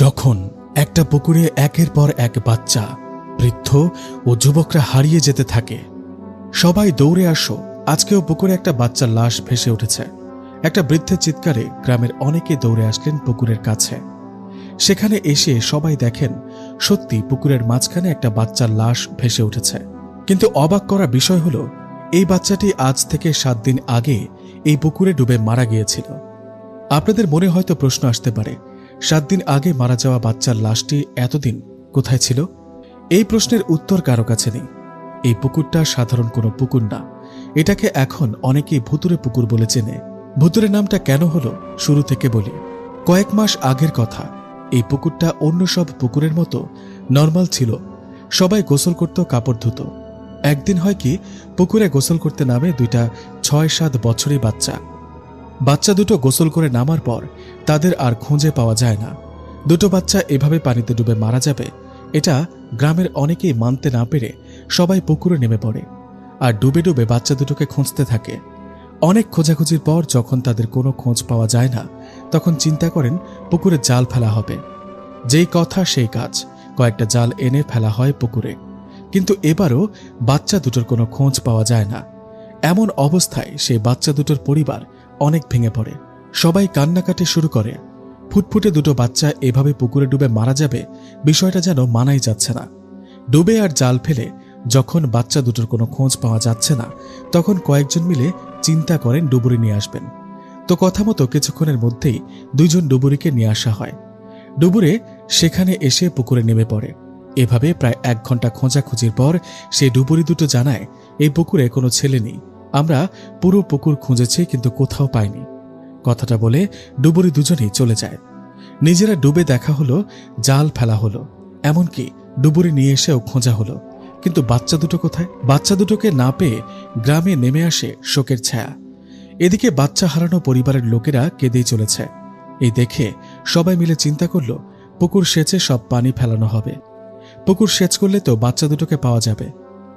যখন একটা পুকুরে একের পর এক বাচ্চা, বৃদ্ধ ও যুবকরা হারিয়ে যেতে থাকে, সবাই দৌড়ে আসো, আজকেও পুকুরে একটা বাচ্চার লাশ ভেসে উঠেছে। একটা বৃদ্ধের চিৎকারে গ্রামের অনেকে দৌড়ে আসলেন পুকুরের কাছে। সেখানে এসে সবাই দেখেন সত্যি পুকুরের মাঝখানে একটা বাচ্চার লাশ ভেসে উঠেছে। কিন্তু অবাক করা বিষয় হলো, এই বাচ্চাটি আজ থেকে 7 দিন আগে এই পুকুরে ডুবে মারা গিয়েছিল। আপনাদের মনে হয়তো প্রশ্ন আসতে পারে, 7 দিন আগে মারা যাওয়া বাচ্চার লাশটি এতদিন কোথায় ছিল? এই প্রশ্নের উত্তর কারো কাছে নেই। এই পুকুরটা সাধারণ কোনো পুকুর না, এটাকে এখন অনেকেই ভুতুরে পুকুর বলে চেনে। ভুতুরে নামটা কেন হলো শুরু থেকে বলি। কয়েক মাস আগের কথা। এই পুকুরটা অন্য সব পুকুরের মতো নর্মাল ছিল। সবাই গোসল করত, কাপড় ধুত। একদিন হয় কি, পুকুরে গোসল করতে নামে 2টা 6-7 বছরের বাচ্চা দুটো গোসল করে নামার পর তাদের আর খুঁজে পাওয়া যায় না। দুটো বাচ্চা এভাবে পানিতে ডুবে মারা যাবে, এটা গ্রামের অনেকেই মানতে না পেরে সবাই পুকুরে নেমে পড়ে আর ডুবে ডুবে বাচ্চা দুটোকে খুঁজতে থাকে। অনেক খোঁজাখুঁজির পর যখন তাদের কোনো খোঁজ পাওয়া যায় না, তখন চিন্তা করেন পুকুরে জাল ফেলা হবে। যেই কথা সেই কাজ, কয়েকটা জাল এনে ফেলা হয় পুকুরে। কিন্তু এবারও বাচ্চা দুটোর কোনো খোঁজ পাওয়া যায় না। এমন অবস্থায় সেই বাচ্চা দুটোর পরিবার অনেক ভেঙে পড়ে। সবাই কান্নাকাটি শুরু করে। ফুটফুটে দুটো বাচ্চা এভাবে পুকুরে ডুবে মারা যাবে, বিষয়টা যেন মানাই যাচ্ছে না। ডুবে আর জাল ফেলে যখন বাচ্চা দুটোর কোনো খোঁজ পাওয়া যাচ্ছে না, তখন কয়েকজন মিলে চিন্তা করেন ডুবুরি নিয়ে আসবেন। তো কথা মতো কিছুক্ষণের মধ্যেই 2জন ডুবুরিকে নিয়ে আসা হয়। ডুবুরে সেখানে এসে পুকুরে নেমে পড়ে। এভাবে প্রায় 1 ঘন্টা খোঁজাখুঁজির পর সেই ডুবুরি দুটো জানায়, এই পুকুরে কোনো ছেলে নেই, আমরা পুরো পুকুর খুঁজেছি কিন্তু কোথাও পাইনি। কথাটা বলে ডুবুরি দুজনেই চলে যায়। নিজেরা ডুবে দেখা হলো, জাল ফেলা হলো, এমনকি ডুবুরি নিয়ে এসেও খোঁজা হলো, কিন্তু বাচ্চা দুটো কোথায়? বাচ্চা দুটোকে না পেয়ে গ্রামে নেমে আসে শোকের ছায়া। এদিকে বাচ্চা হারানো পরিবারের লোকেরা কেঁদেই চলেছে। এই দেখে সবাই মিলে চিন্তা করলো, পুকুর সেচে সব পানি ফেলানো হবে। পুকুর সেচ করলে তো বাচ্চা দুটোকে পাওয়া যাবে।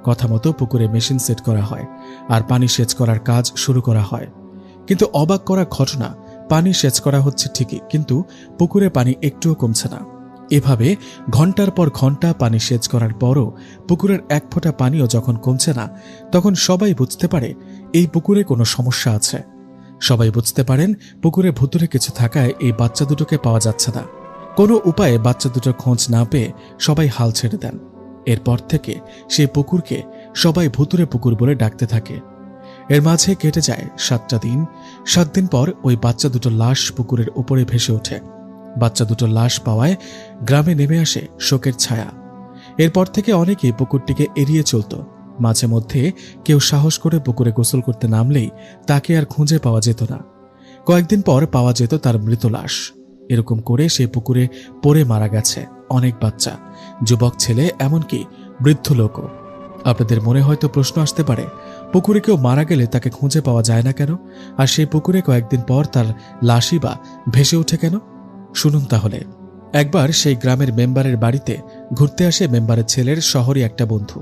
কথা মতো পুকুরে মেশিন সেট করা হয় আর পানি সেচ করার কাজ শুরু করা হয়। কিন্তু অবাক করা ঘটনা, পানি সেচ করা হচ্ছে ঠিকই, কিন্তু পুকুরে পানি একটুও কমছে না। এভাবে ঘন্টার পর ঘন্টা পানি সেচ করার পরও পুকুরের 1 ফোঁটা পানিও যখন কমছে না, তখন সবাই বুঝতে পারে এই পুকুরে কোনো সমস্যা আছে। সবাই বুঝতে পারেন পুকুরে ভুতুরে কিছু থাকায় এই বাচ্চা দুটোকে পাওয়া যাচ্ছে না। কোনো উপায়ে বাচ্চা দুটোর খোঁজ না পেয়ে সবাই হাল ছেড়ে দেন। এরপর থেকে সেই পুকুরকে সবাই ভুতুরে পুকুর বলে ডাকতে থাকে। এর মাঝে কেটে যায় 7টা দিন। 7 দিন পর ওই বাচ্চা দুটো লাশ পুকুরের উপরে ভেসে ওঠে। বাচ্চা দুটো লাশ পাওয়ায় গ্রামে নেমে আসে শোকের ছায়া। এরপর থেকে অনেকেই পুকুরটিকে এড়িয়ে চলত। মাঝে মধ্যে কেউ সাহস করে পুকুরে গোসল করতে নামলেই তাকে আর খুঁজে পাওয়া যেত না। কয়েকদিন পর পাওয়া যেত তার মৃত লাশ। এরকম করে সেই পুকুরে পড়ে মারা গেছে অনেক বাচ্চা, যুবক ছেলে, এমনকি বৃদ্ধ লোকও। আপনাদের মনে হয়তো প্রশ্ন আসতে পারে, পুকুরে কেউ মারা গেলে তাকে খুঁজে পাওয়া যায় না কেন, আর সেই পুকুরে কয়েকদিন পর তার লাশই বা ভেসে ওঠে কেন? শুনুন তাহলে। একবার সেই গ্রামের মেম্বারের বাড়িতে ঘুরতে আসে মেম্বারের ছেলের শহরে একটা বন্ধু।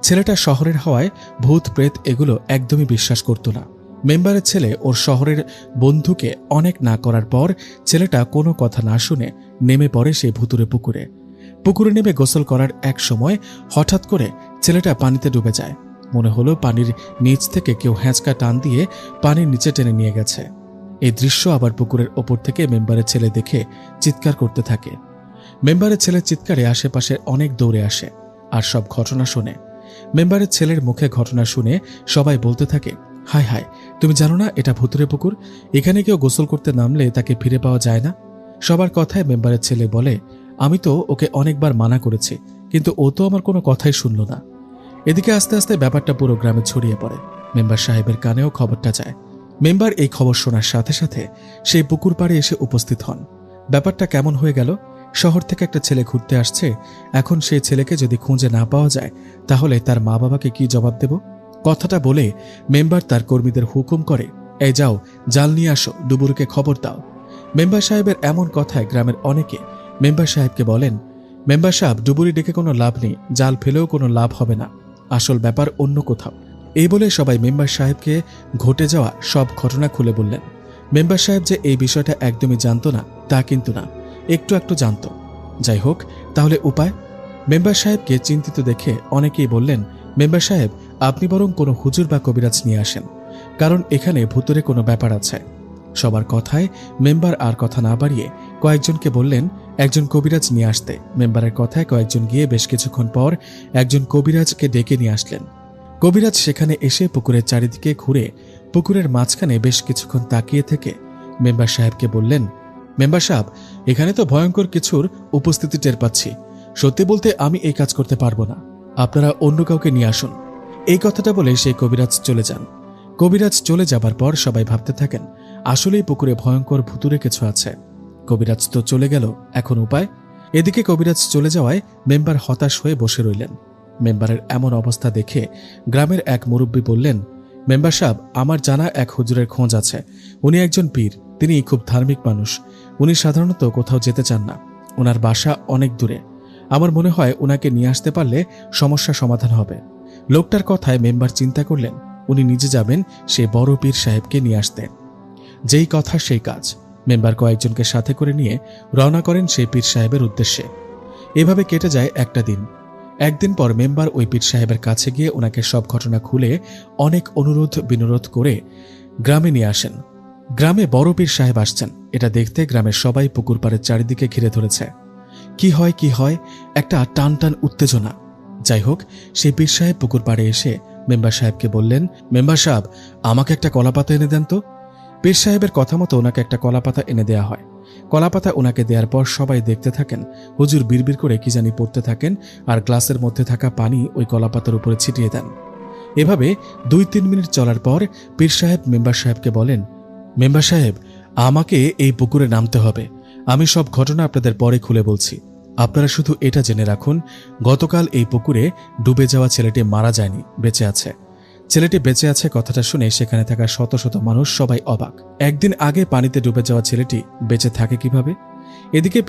ছেলেটা শহরের হওয়ায় ভূত প্রেত এগুলো একদমই বিশ্বাস করত না। মেম্বারের ছেলে ওর শহরের বন্ধুকে অনেক না করার পর ছেলেটা কোনো কথা না শুনে নেমে পড়ে সেই ভুতুরে পুকুরে। পুকুরে নেমে গোসল করার এক সময় হঠাৎ করে ছেলেটা পানিতে ডুবে যায়। মনে হলো পানির নিচ থেকে কেউ হ্যাঁচকা টান দিয়ে পানির নিচে টেনে নিয়ে গেছে। এই দৃশ্য আবার পুকুরের ওপর থেকে মেম্বারের ছেলে দেখে চিৎকার করতে থাকে। মেম্বারের ছেলের চিৎকারে আশেপাশে অনেক দৌড়ে আসে আর সব ঘটনা শোনে। মেম্বারের ছেলের মুখে ঘটনা শুনে সবাই বলতে থাকে, হায় হায়, তুমি জানো না এটা ভুতুরে পুকুর? এখানে কেউ গোসল করতে নামলে তাকে ফিরে পাওয়া যায় না। সবার কথায় মেম্বারের ছেলে বলে, আমি তো ওকে অনেকবার মানা করেছি, কিন্তু ও তো আমার কোনো কথাই শুনল না। এদিকে আস্তে আস্তে ব্যাপারটা পুরো গ্রামে ছড়িয়ে পড়ে। মেম্বার সাহেবের কানেও খবরটা যায়। মেম্বার এই খবর শোনার সাথে সাথে সেই পুকুর পাড়ে এসে উপস্থিত হন। ব্যাপারটা কেমন হয়ে গেল? শহর থেকে একটা ছেলে ঘুরতে আসছে, এখন সেই ছেলেকে যদি খুঁজে না পাওয়া যায় তাহলে তার মা বাবাকে কি জবাব দেব? কথাটা বলে মেম্বার তার কর্মীদের হুকুম করে, এই যাও, জাল নিয়ে আসো, ডুবুরিকে খবর দাও। মেম্বার সাহেবের এমন কথায় গ্রামের অনেকে মেম্বার সাহেবকে বলেন, মেম্বার সাহেব, ডুবুরি ডেকে কোনো লাভ নেই, জাল ফেলেও কোনো লাভ হবে না, আসল ব্যাপার অন্য কোথাও। এই বলে সবাই মেম্বার সাহেবকে ঘটে যাওয়া সব ঘটনা খুলে বললেন। মেম্বার সাহেব যে এই বিষয়টা একদমই জানত না তা কিন্তু না। একটু একটু জানত। যাই হোক, তাহলে উপায়? মেম্বার সাহেবকে চিন্তিত দেখে অনেকেই বললেন, মেম্বার সাহেব, আপনি বরং কোনো হুজুর বা কবিরাজ নিয়ে আসেন, কারণ এখানে ভুতুরে কোনো ব্যাপার আছে। সবার কথায় মেম্বার আর কথা না বাড়িয়ে কয়েকজনকে বললেন একজন কবিরাজ নিয়ে আসতে। মেম্বারের কথায় কয়েকজন গিয়ে বেশ কিছুক্ষণ পর একজন কবিরাজকে ডেকে নিয়ে আসলেন। কবিরাজ সেখানে এসে পুকুরের চারিদিকে ঘুরে পুকুরের মাঝখানে বেশ কিছুক্ষণ তাকিয়ে থেকে মেম্বার সাহেবকে বললেন, মেম্বার সাহেব, এখানে তো ভয়ঙ্কর কিছুর উপস্থিতি টের পাচ্ছি। সত্যি বলতে আমি এই কাজ করতে পারবো না, আপনারা অন্য কাউকে নিয়ে আসুন। এই কথাটা বলে সেই কবিরাজ চলে যান। কবিরাজ চলে যাবার পর সবাই ভাবতে থাকেন, আসলেই পুকুরে ভয়ঙ্কর ভুতুরে কিছু আছে। কবিরাজ তো চলে গেল, এখন উপায়? এদিকে কবিরাজ চলে যাওয়ায় মেম্বার হতাশ হয়ে বসে রইলেন। মেম্বারের এমন অবস্থা দেখে গ্রামের এক মুরব্বী বললেন, মেম্বার সাহেব, আমার জানা এক হুজুরের খোঁজ আছে। উনি একজন পীর, তিনি খুব ধার্মিক মানুষ। উনি সাধারণত কোথাও যেতে চান না, ওনার বাসা অনেক দূরে। আমার মনে হয় ওনাকে নিয়ে আসতে পারলে সমস্যা সমাধান হবে। লোকটার কথায় মেম্বার চিন্তা করলেন উনি নিজে যাবেন সে বড় পীর সাহেবকে নিয়ে আসতে। যেই কথা সেই কাজ। মেম্বার কয়েকজনকে সাথে করে নিয়ে রওনা করেন সেই পীর সাহেবের উদ্দেশ্যে। এভাবে কেটে যায় একটা দিন। একদিন পর মেম্বার ওই পীর সাহেবের কাছে গিয়ে ওনাকে সব ঘটনা খুলে অনেক অনুরোধ বিনোরোধ করে গ্রামে নিয়ে আসেন। গ্রামে বড় পীর সাহেব আসছেন, এটা দেখতে গ্রামের সবাই পুকুর পাড়ের চারিদিকে ঘিরে ধরেছে। কি হয়, একটা টান টান উত্তেজনা। যাই হোক, সেই পীর সাহেব পুকুর পাড়ে এসে মেম্বার সাহেবকে বললেন, মেম্বার সাহেব, আমাকে একটা কলাপাতা এনে দেন তো। পীর সাহেবের কথা মতো ওনাকে একটা কলাপাতা এনে দেয়া হয়। কলাপাতা ওনাকে দেওয়ার পর সবাই দেখতে থাকেন হুজুর বিড়বিড় করে কি জানি পড়তে থাকেন, আর গ্লাসের মধ্যে থাকা পানি ওই কলাপাতার উপরে ছিটিয়ে দেন। এভাবে 2-3 মিনিট চলার পর পীর সাহেব মেম্বার সাহেবকে বলেন, মেম্বার সাহেব, আমাকে এই পুকুরে নামতে হবে। আমি সব ঘটনা আপনাদের পরে খুলে বলছি। আপনারা শুধু এটা জেনে রাখুন, গতকাল এই পুকুরে ডুবে যাওয়া ছেলেটি মারা যায়নি, বেঁচে আছে। ছেলেটি বেঁচে আছে কথাটা শুনে সেখানে থাকা শত শত মানুষ সবাই অবাক। একদিন আগে পানিতে ডুবে যাওয়া ছেলেটি বেঁচে থাকে কিভাবে? এদিকে